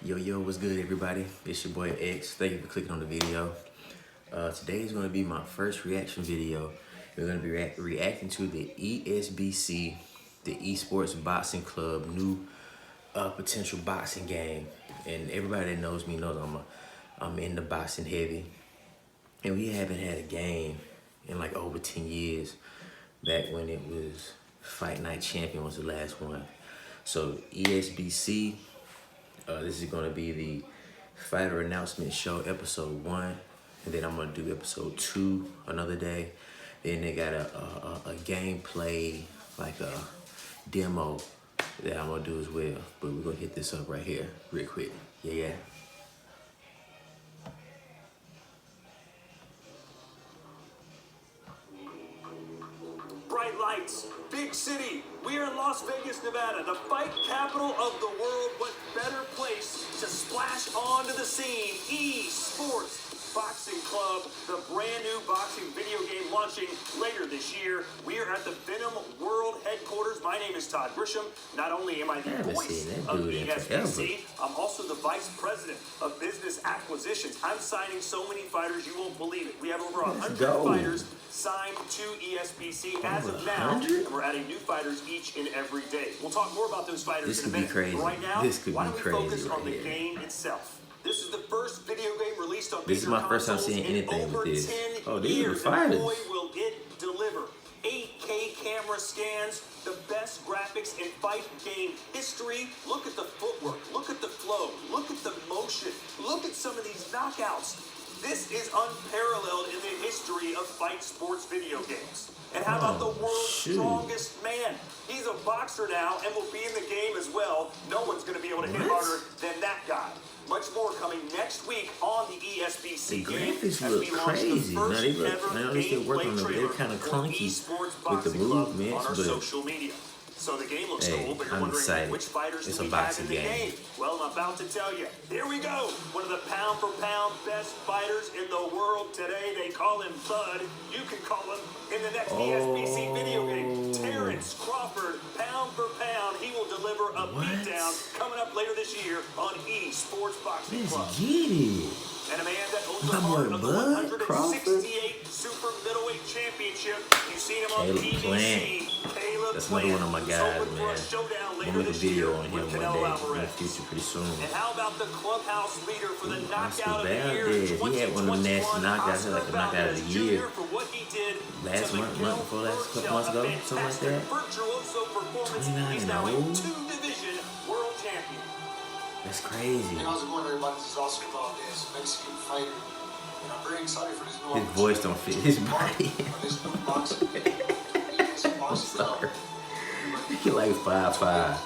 Yo, what's good, everybody? It's your boy X. Thank you for clicking on the video. Today is going to be my first reaction video. We're going to be reacting to the ESBC, the Esports Boxing Club, new potential boxing game. And everybody that knows me knows I'm in the boxing heavy. And we haven't had a game in like over 10 years. Back when it was Fight Night Champion was the last one. So ESBC. This is going to be the fighter announcement show, episode 1, and then I'm going to do episode 2 another day. Then they got a gameplay, like a demo that I'm going to do as well. But we're going to hit this up right here real quick. Yeah. Bright lights, big city. We are in Las Vegas, Nevada, the fight capital of the world. What better place to splash onto the scene? Esports Boxing Club, the brand new boxing video game launching later this year. We are at the Venom World headquarters. My name is Todd Grisham. Not only am I the voice of ESBC, I'm also the vice president of business acquisitions. I'm signing so many fighters you won't believe it. We have over 100 fighters signed to ESBC as of now, and we're adding new fighters each and every day. We'll talk more about those fighters in a minute. Crazy. Right now, this could why be don't we crazy focus on the here. game itself? This is the first video game released on This is my first time seeing anything with this. Oh, these are the fighters. Boy, will it deliver. 8K camera scans, the best graphics in fight game history. Look at the footwork, look at the flow, look at the motion, look at some of these knockouts. This is unparalleled in the history of fight sports video games. And how about the world's strongest man? He's a boxer now and will be in the game as well. No one's going to be able to hit harder than that guy. Much more coming next week on the ESBC game. The graphics look crazy. Now they still working on them. They're kind of clunky with the movements, but social media. So the game looks cool, but you're I'm wondering excited. which fighters It's do a we have boxing in the game? Well, I'm about to tell you. Here we go. One of the pound-for-pound best fighters in the world today. They call him Bud. You can call him in the next ESBC video game. Terrence Crawford, pound for pound. He will deliver a beatdown coming up later this year on Esports Boxing Club. Let's get it. And a man that owns the heart of the 168 Super Middleweight Championship. You've seen him on PBC. That's another one of my guys, man. I'm gonna make a video on him one day in the future pretty soon. And how about the clubhouse leader for the knockout of the year? He had one of the nasty knockouts, like a knockout of the year. Last month before last, couple months ago, something like that. 29-0. Two-division world champion. That's crazy. Hey, how's it going, everybody? This is Oscar Valdez, Mexican fighter. And I'm very excited for this new His voice don't fit his body. this new boxing. I'm sorry. He like 5'5".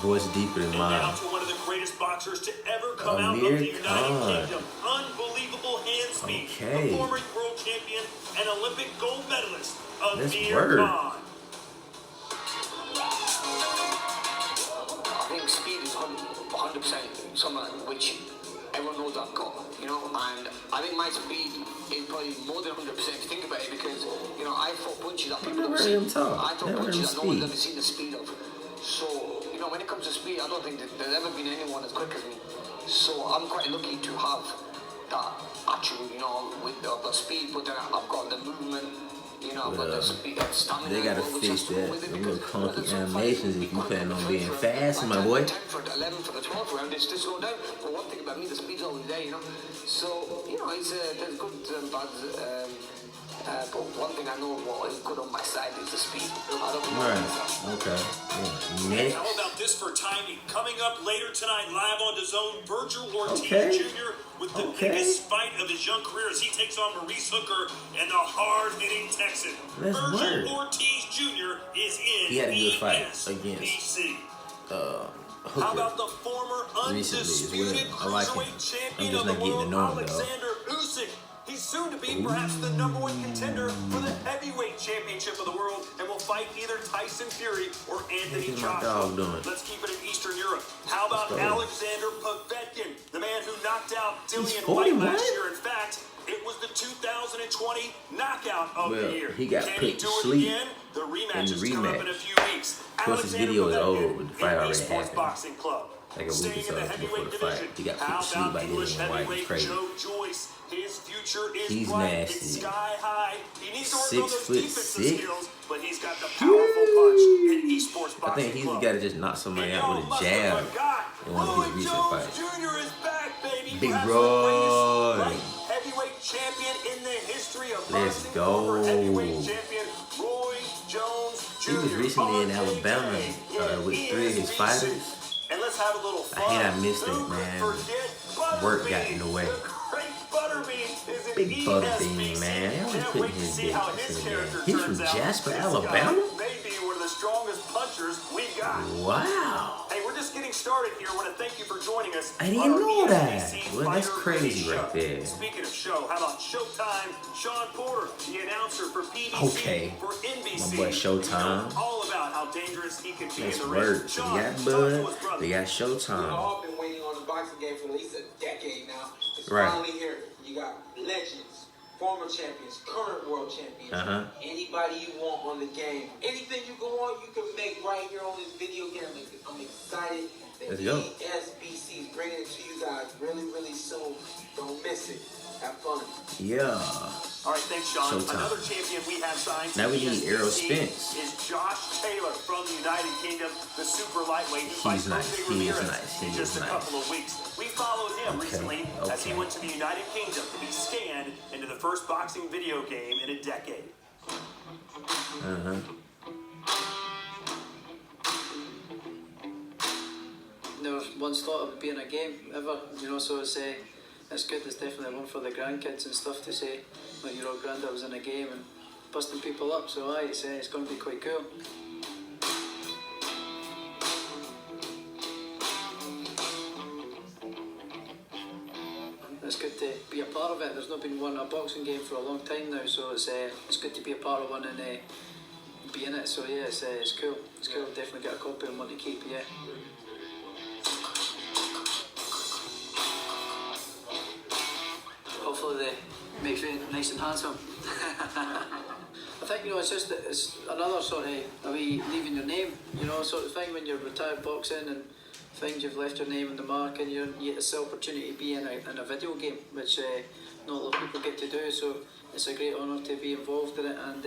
Voice deeper than mine. Now to one of the greatest boxers to ever come out of the United Kingdom. Unbelievable hand speed. The former world champion and Olympic gold medalist, Amir Khan. I think speed is 100% something which everyone knows I've got, you know, and I think my speed is probably more than 100%. Think about it, because, you know, I throw punches that people don't see. I throw punches that no one's ever seen the speed of. So, you know, when it comes to speed, I don't think that there's ever been anyone as quick as me. So I'm quite lucky to have that actual, you know, with the speed, but then I've got the movement. You know, but they gotta fix that. The little clunky animations if you plan on being fast, my boy. 10 for the 11 for the 12th round, it's just slowed down. But one thing about me, the speed's always there, you know. So, you know, it's there's good and bad. But one thing I know what is good on my side is the speed. I don't know. Okay. Yeah. How about this for timing? Coming up later tonight, live on DAZN, Virgil Ortiz Jr. with the biggest fight of his young career as he takes on Maurice Hooker and the hard-hitting Texan. Virgil Ortiz Jr. is in ESBC. How about the former undisputed cruiserweight champion of the world, Alexander Usyk? He's soon to be perhaps the #1 contender for the heavyweight championship of the world and will fight either Tyson Fury or Anthony Joshua. Let's keep it in Eastern Europe. How about Alexander Povetkin, the man who knocked out Dillian White last year? In fact, It was the 2020 knockout of the year. He got Can put he to do it sleep again? The rematch in the is coming up in a rematch. few weeks. Of course, this video is old, but the fight already Esports happened. Boxing Club. Like a week Staying or in so the before heavyweight the fight. division. He got put How to sleep about by English Dillian White. It's heavyweight crazy. Joe Joyce? His future is He's bright. nasty. It's sky high. He needs to work on those 6'6". defensive skills, but he's got the powerful punch in Esports Boxing I think he's Club. got to just knock somebody out with a jab in one of his recent fights. Jr. is back, baby. Big Perhaps Roy. the greatest light heavyweight champion in the history of Let's boxing. go. Former heavyweight champion Roy Jones Jr. He was recently in on Alabama in with 3 of his ESBC. fighters. And let's have a little fun. I hate I missed Who it, could man. forget Work got Butterbean? in the way. The great Butterbean is in Big ESBC. Butterbean, man. They always Can't putting wait to his see how business his in the character game. He's turns from out. Jasper, This Alabama? guy may be one of the strongest punchers we got. Wow. Hey, we're just getting started here. I want to thank you for joining us. I didn't on our know that. ESBC Well, that's Fighter crazy Show. right there. Speaking of show, how about Showtime? Sean Porter, the announcer for PBC, Okay. for NBC. My boy Showtime. We know all about how dangerous he can be That's in the ring. word. So Sean, we got talk to us, Bud. brother. We got We've Showtime. all been waiting on the boxing game for at least a decade now. It's Right. finally here. You got legends, former champions, current world champions, Uh-huh. anybody you want on the game. Anything you go on, you can make right here on this video game. I'm excited that Let's go. ESBC is bringing it to you guys really, really soon. Don't miss it. Have fun. Yeah. All right, thanks, Sean. Showtime. Another champion we have signed Now to we need Errol ESBC Spence. is Josh Taylor from the United Kingdom, the super lightweight. He fights nice. Jose He is Ramirez nice. He in just is a nice. couple of weeks. We followed him Okay, recently as he okay. went to the United Kingdom to be scanned into the first boxing video game in a decade. Uh-huh. Never once thought of it being a game ever, so it's good. It's definitely one for the grandkids and stuff to say, like your old granddad was in a game and busting people up, so it's going to be quite cool. It's good to be a part of it. There's not been a boxing game for a long time now, so it's good to be a part of one and be in it, so yeah, it's cool. It's cool. Definitely get a copy and one to keep, yeah. Hopefully they make you nice and handsome. I think, it's just that it's another sort of a wee leaving your name, sort of thing when you're retired boxing and things, you've left your name on the mark and you get this opportunity to be in a video game, which not a lot of people get to do, so it's a great honour to be involved in it, and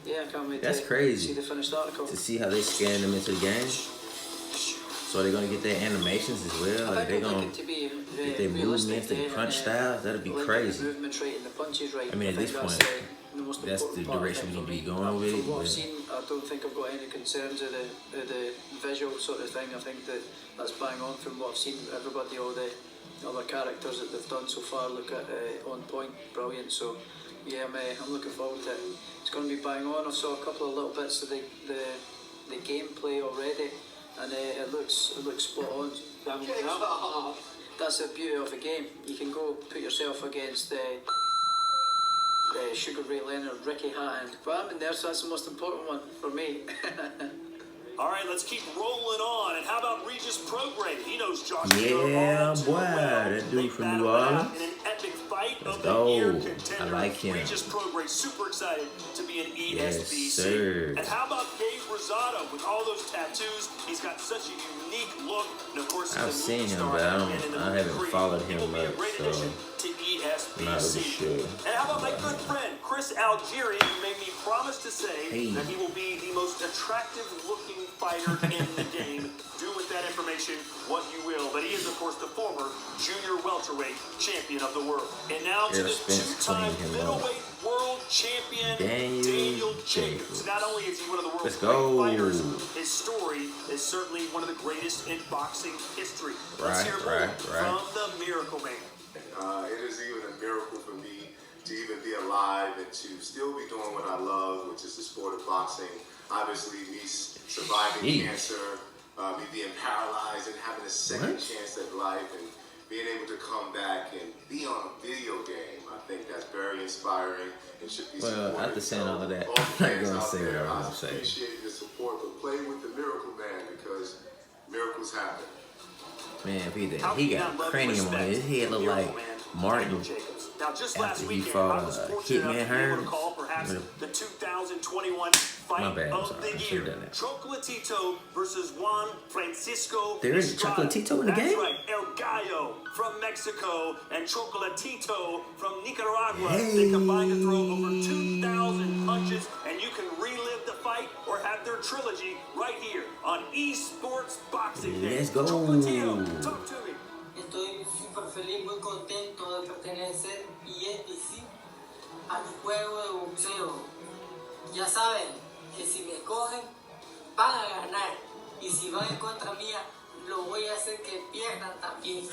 yeah, I can't wait That's to crazy. see the finished article. To see how they scan them into the game. So they're gonna get their animations as well. Like I they're think I'd like gonna it to be get their realistic, movements, their punch styles. That'd be like crazy. The movements right and the punches right. I mean, at think this that's, point, the most that's important the part, I direction think, we for need to be me. going with it, From what I've but- seen, I don't think I've got any concerns of the visual sort of thing. I think that's bang on from what I've seen. Everybody, all the other characters that they've done so far look at on point, brilliant. So yeah, I'm looking forward to it. It's going to be bang on. I saw a couple of little bits of the gameplay already, and it looks spot on. That's the beauty of the game. You can go put yourself against Sugar Ray Leonard, Ricky Hatton. But I'm in there, so that's the most important one for me. All right, let's keep rolling on. And how about Regis Prograde? He knows Josh Yeah, Taylor all too boy, well. that dude They from battled New it out Orleans. in an epic fight Let's of go. the year I contender. like him. Regis Prograde, super excited to be in Yes, ESBC. sir. And how about Gabe Rosado with all those tattoos? He's got such a unique look. And of course, he's I've a seen movie him, star but I haven't Creed. followed He him will be a much, great so addition to ESBC. I'm not really sure. And how about my good friend Chris Algieri, who made me promise to say Hey. that he will be the most attractive looking fighter in the game. Do with that information what you will. But he is, of course, the former junior welterweight champion of the world. And now to Errol the Spence two-time cleaned him up. middleweight world champion, Daniel Jacobs. Jacobs. Not only is he one of the world's Let's go. great fighters, his story is certainly one of the greatest in boxing history. Let's Right, hear more right. from the Miracle Man. It is even a miracle for me to even be alive and to still be doing what I love, which is the sport of boxing. Obviously, me surviving Jeez. cancer, me being paralyzed and having a second What? chance at life and being able to come back and be on a video game. I think that's very inspiring and should be Well, supported. after saying all of that, all the I'm not fans gonna out say what there, I was I gonna say. appreciate your support, but play with the Miracle Man because miracles happen. Man, How he can you got not love cranium on respect his head, look Miracle like Man, Martin Daniel Jacobs? Now, just after last he weekend, fought I was fortunate Hitman enough to be able to Hearns. call perhaps the 2021 fight My bad, I'm of sorry, I the should've year. done that. Chocolatito versus Juan Francisco There is Estrada. Chocolatito in the That's game? right, El Gallo from Mexico and Chocolatito from Nicaragua. Hey. They combined to throw over 2,000 punches, and you can relive the fight or have their trilogy right here on Esports Boxing Day. Let's go. Chocolatito, talk to me. Estoy súper feliz, muy contento de pertenecer ESBC al juego de boxeo. Ya saben que si me cogen, van a ganar. Y si van en contra mía, lo voy a hacer que pierdan también.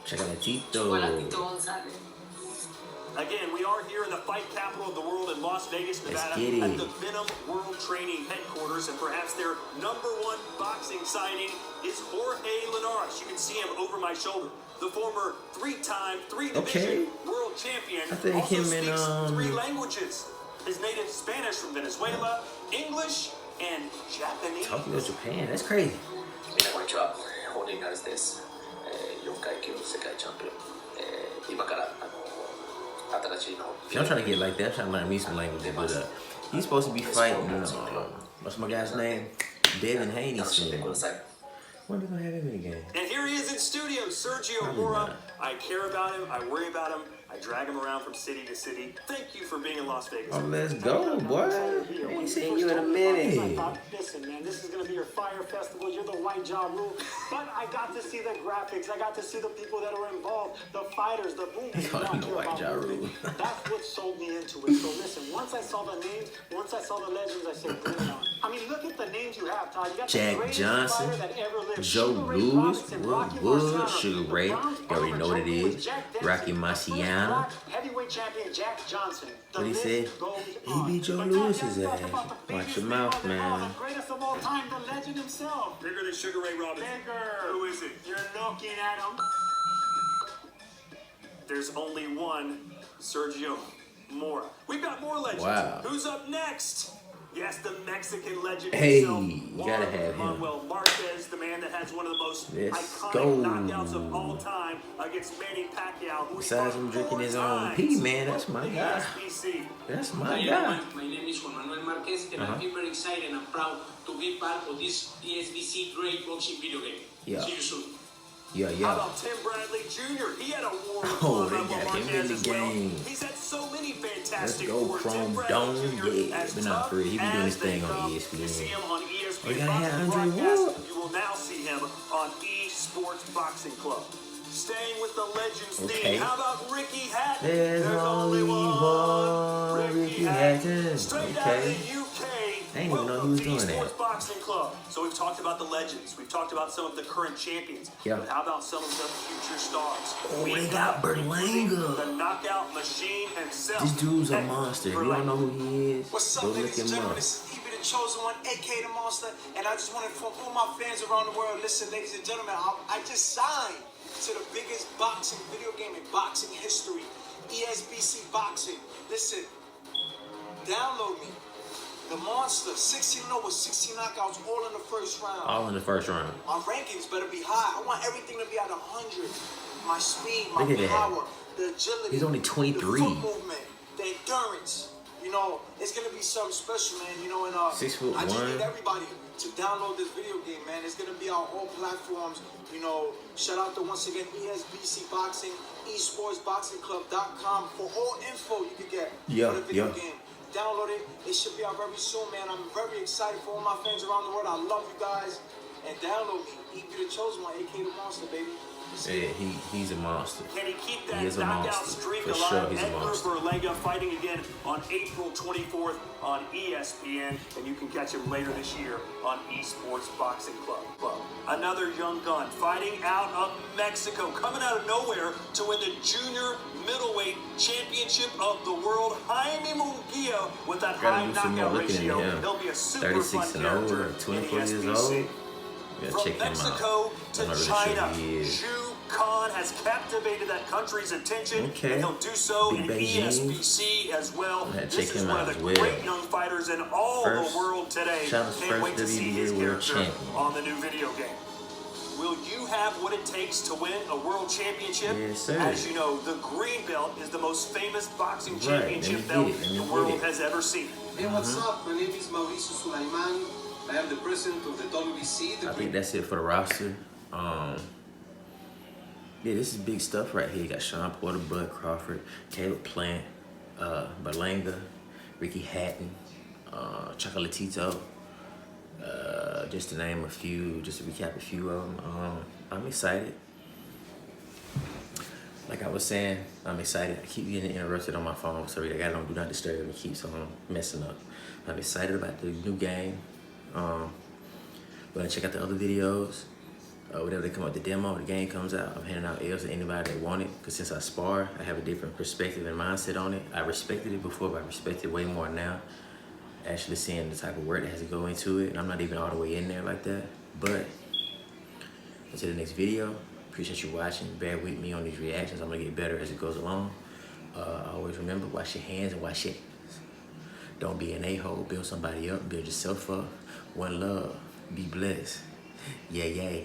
Chocolatito. Chocolatito González. Again, we are here in the fight capital of the world in Las Vegas, Nevada, get it. at the Venom World Training Headquarters, and perhaps their #1 boxing signing is Jorge Linares. You can see him over my shoulder. The former three-time, three-division world champion I think also him and, speaks 3 languages. His native Spanish from Venezuela, English, and Japanese. Tokyo, Japan. That's crazy. みんなこんにちは、Jorge Linaresです。4階級世界チャンピオン。今から新しいの。 I'm trying to get like that. I'm trying to learn me some languages, but he's supposed to be fighting. What's my guy's name? Devin Haney 楽しんで soon. ください。 When are they gonna have him in the game? And here he is in studio, Sergio Probably Mora. not. I care about him. I worry about him. I drag him around from city to city. Thank you for being in Las Vegas. Oh, let's go, boy. I ain't seen you in a minute. Listen, man, this is going to be your fire festival. You're the white jaw rule. But I got to see the graphics. I got to see the people that are involved, the fighters, the movement. Call him the white jaw rule. That's what sold me into it. So listen, once I saw the names, once I saw the legends, I said, bring it on. I mean, look at the names you have, Todd. You got Jack the greatest Johnson, fighter that ever lived. Joe Sugar Ray Lewis, Robinson, Wood Rocky Wood, Marciano, Sugar the Ray. Browns You already owner, know what it Joe Lewis, is. Jack Dempsey, Rocky the first Marciano. black heavyweight champion Jack Johnson. The What he list said? goes He on. beat Joe But Lewis's Todd, let's ass. talk about the Watch biggest your name mouth, of them all, man. the greatest of all time, the legend himself. Bigger than Sugar Ray Robinson. Bigger. Who is it? You're looking at him. There's only one, Sergio Mora. We've got more legends. Wow. Who's up next? Yes, the Mexican legend Hey, himself, you gotta Juan have him. Manuel Marquez, the man that has one of the most Let's iconic go. knockouts of all time against Manny Pacquiao. Who he Besides fought him drinking 4 his own times. pee, man, that's my The guy. ESBC. That's my Hi guy. everyone, my name is Juan Manuel Marquez and I feel very excited and proud to be part of this ESBC great boxing video game. Yeah. See you soon. Yeah, How yeah. about Tim Bradley Jr.? He had a war with Oh, Juan they Manuel got him Marquez in the as well. game. He's had so many Let's fantastic go, wars. Tim Chrome Bradley Dome. Jr. Yeah, as but not tough for real. He be doing as his thing they on come. ESPN. You see him on ESPN We gotta have Boxing Andre broadcast. Ward. You will now see him on Esports Boxing Club. Staying with the Legends Okay. theme, how about Ricky Hatton? There's only one Ricky Hatton. Straight out Okay. of the UK. I didn't even know he Welcome was to doing that. Esports Boxing Club. So we've talked about the legends. We've talked about some of the current champions. Yeah. But how about some of the future stars? Oh, We they got have Berlanga. the knockout machine himself. This dude's a Hey, monster. If you Berlanga. don't know who he is, What's go up, look ladies and him gentlemen? up. This is He Be the Chosen One, aka the Monster, and I just want to inform all my fans around the world. Listen, ladies and gentlemen, I just signed to the biggest boxing video game in boxing history, ESBC Boxing. Listen, download me. The Monster, 16-0 with 16 knockouts, all in the first round. All in the first round. My rankings better be high. I want everything to be at 100. My speed, my Look at that. power, the agility. He's only 23. The foot movement, the endurance. You know, it's gonna be something special, man. You know, and 6'1". I just need everybody to download this video game, man. It's gonna be on all platforms. You know, shout out to once again ESBC Boxing, esportsboxingclub.com for all info you can get Yeah, for the video yeah. game. Download it. It should be out very soon, man. I'm very excited for all my fans around the world. I love you guys. And download me. He Be the Chosen One, aka the Monster, baby. Yeah, he's a monster. Can he keep that He is a knockout monster. streak For alive? sure, he's a Edgar monster. Berlanga fighting again on April 24th on ESPN, and you can catch him later this year on Esports Boxing Club. Another young gun fighting out of Mexico, coming out of nowhere to win the junior middleweight championship of the world. Jaime Munguia with that Gotta high do some more knockout looking into ratio. him. He'll be a super 36 fun and over, character 24 in years ESBC. old. Yeah, From check him out. Mexico to I'm not really China, sure who he is. Zhu Khan has captivated that country's attention, Okay. and he'll do so Big in Beijing. ESBC as well. Yeah, This check is him one out of the as well. great young fighters in all First- the world today. China's Can't first wait to see his WBA world character champion. on the new video game. will you have what it takes to win a world championship? Yes, sir. As you know, the green belt is the most famous boxing Right, championship let me belt get it, let me the get world it. has ever seen. Hey, what's up? My name is Mauricio Sulaiman. I am the president of the WBC. I think that's it for the roster. Yeah, this is big stuff right here. You got Sean Porter, Bud Crawford, Caleb Plant, Berlanga, Ricky Hatton, Chocolatito, just to name a few, just to recap a few of them. I'm excited. Like I was saying, I'm excited. I keep getting interrupted on my phone. Sorry, I got it on Do Not Disturb and it keeps on messing up. I'm excited about the new game. Gonna check out the other videos. Whenever they come out, the demo, the game comes out, I'm handing out L's to anybody that want it. Because since I spar, I have a different perspective and mindset on it. I respected it before, but I respect it way more now. Actually seeing the type of work that has to go into it. And I'm not even all the way in there like that. But until the next video, appreciate you watching. Bear with me on these reactions. I'm gonna get better as it goes along. Always remember, wash your hands and wash your hands. Don't be an a-hole. Build somebody up. Build yourself up. One love. Be blessed. Yeah, yeah.